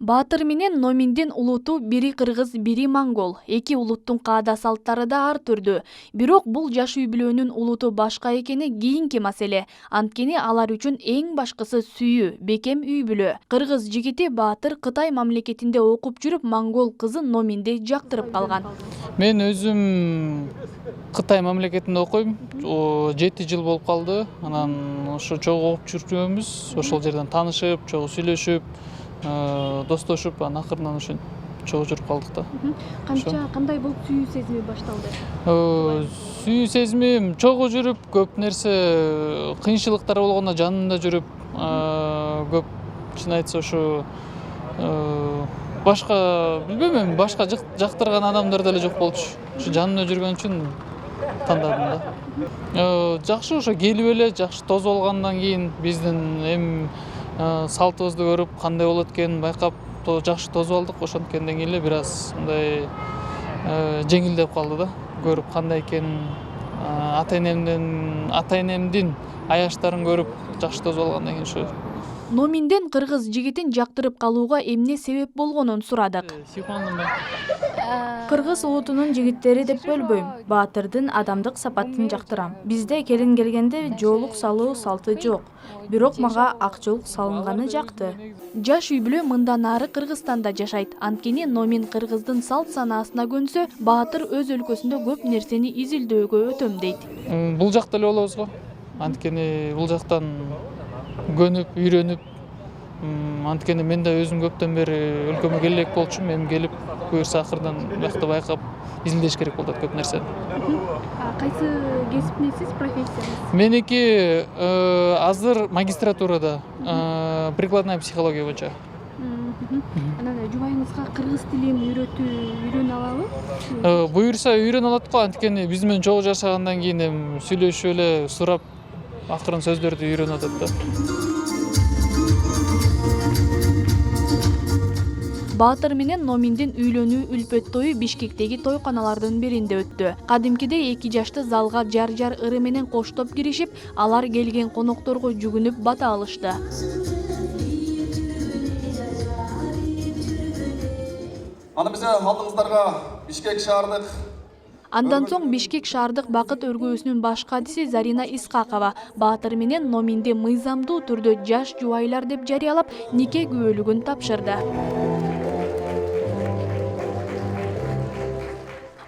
Баатыр менен Номиндин улуту бири кыргыз, бири монгол. Эки улуттун каада салттары да ар түрдүү. Бирок бул жаш үй бүлөнүн улуту башка экени кийинки маселе. Анткени алар үчүн эң башкысы сүйүү, бекем үй бүлө. Кыргыз жигити Баатыр Кытай мамлекетинде окуп жүрүп, монгол кызы Номинди жактырып калган. Мен өзүм Кытай мамлекетинде окуйм. 7 жыл болуп калды. Анан ошо чогуу окуп жүргөнбүз. Ошол жерден таанышып, чогуу сүйлөшүп, достошуп, анан акырынан ошентип чогуу жүрүп калдык да. Кандай болуп сүйүү сезими башталды? Сүйүү сезимим чогуу жүрүп, көп нерсе кыйынчылыктар болгондо жанында жүрүп, көп чын айтса ошо башка билбейм, башка жактырган адамдар деле жок болчу. Ошо жанымда жүргөн үчүн тандадым да. Жакшы ошо келип эле жакшы тосуп алгандан кийин биздин эми салтыбызды көрүп, кандай болот экенин байкап, жакшы тосуп алдык. Ошонткенден кийин эле бир аз мындай жеңилдеп калды да. Көрүп кандай экенин, ата энемдин аяштарын көрүп, жакшы тосуп алгандан кийин ошо. Номинден кыргыз жигитин жактырып калууга эмне себеп болгонун сурадык. Кыргыз улутунун жигиттери деп бөлбөйм. Баатырдын адамдык сапатын жактырам. Бизде келин келгенде жоолук салуу салты жок. Бирок мага акчолук салынганы жакты. Жаш үй бүлө мындан ары Кыргызстанда жашайт. Анткени Номин кыргыздын салт санаасына көнсө, Баатыр өз өлкөсүндө көп нерсени изилдөөгө өтөм дейт. Бул жакта эле болобуз го. Анткени бул жактан көнүп, үйрөнүп, анткени мен да өзүм көптөн бери өлкөмө келек болчумун. Эми келип, буюрса акырдан биякта байкап изилдеш керек болот көп нерсени. Кайсы кесиптесиз, профессияңыз? Меники азыр магистратурада, прикладная психология боюнча. Анан жубайыңызга кыргыз тилин үйрөнө алабы? Буюрса үйрөнө алат го, анткени биз менен чогуу жашагандан кийин эми сүйлөшүп эле, сурап, акырын сөздөрдү үйрөнүп атат да. Баатыр менен Номиндин үйлөнүү үлпөт тою Бишкектеги тойканалардын биринде өттү. Кадимкидей эки жашты залга жар ыры менен коштоп киришип, алар келген конокторго жүгүнүп бата алышты. Аны бизе алдыңыздарга Бишкек шаардык. Андан соң Бишкек шаардык бакыт өргөөсүнүн баш кадиси Зарина Исхакова Баатыр менен Номинди мыйзамдуу түрдө жаш жубайлар деп жарыялап, нике күбөлүгүн тапшырды.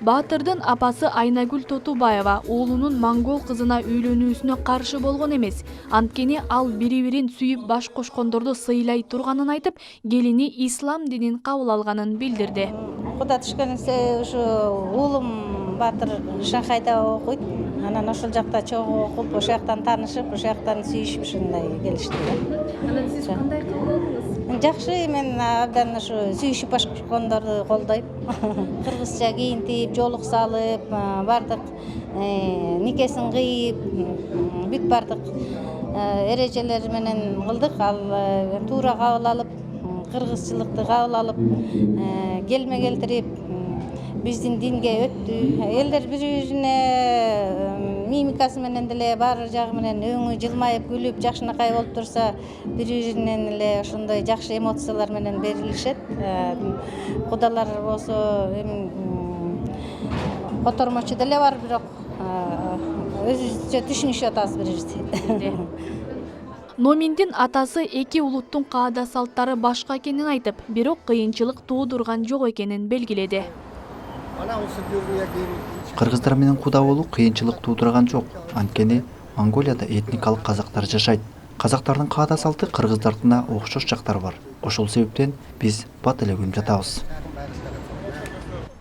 Баатырдын апасы Айнагүл Тотубаева уулунун монгол кызына үйлөнүүсүнө каршы болгон эмес. Анткени ал бири-бирин сүйүп баш кошкондорду сыйлай турганын айтып, келини ислам динин кабыл алганын билдирди. Куда түшкөнүнсө ушу уулум Баатыр Шанхайда окуйт. Анан ошол жакта чогуу окуп, ошол жактан таанышып, ошол жактан сүйүшүп ушундай келишти. Анан сиз кандай кабыл алдыңыз? Жакшы, мен абдан ушу сүйүшүп баш кошкондорду колдойм. Кыргызча кийинтип, жоолук салып, бардык никесин кыйып, бүт бардык эрежелер менен кылдык. Ал туура кабыл алып, кыргызчылыкты кабыл алып, келме келтирип, биздин динге өттү. Элдер бири-бирине мимикасы менен деле баары жагы менен өңү жылмайып, күлүп, жакшынакай болуп турса, бири-биринен эле ошондой жакшы эмоциялар менен берилишет. Кудалар болсо эми котормочу деле бар, бирок өзүбүзчө түшүнүшүп атабыз бири-бирибизди. Номиндин атасы эки улуттун каада салттары башка экенин айтып, бирок кыйынчылык туудурган жок экенин белгиледи. Кыргыздар менен куда болуу кыйынчылык туудурган жок. Анткени Монголияда этникалык казактар жашайт. Казактардын каада салты кыргыздардына окшош жактары бар. Ошол себептен биз бат эле күнүп жатабыз.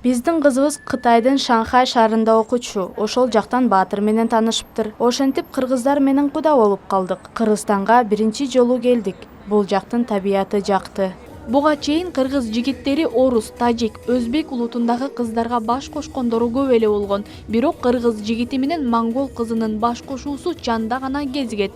Биздин кызыбыз Кытайдын Шанхай шаарында окучу. Ошол жактан Баатыр менен таанышыптыр. Ошентип кыргыздар менен куда болуп калдык. Кыргызстанга биринчи жолу келдик. Бул жактын табияты жакты. Буга чейин кыргыз жигиттери орус, тажик, өзбек улутундагы кыздарга баш кошкондору көп эле болгон. Бирок кыргыз жигити менен монгол кызынын баш кошуусу чанда гана кезигет.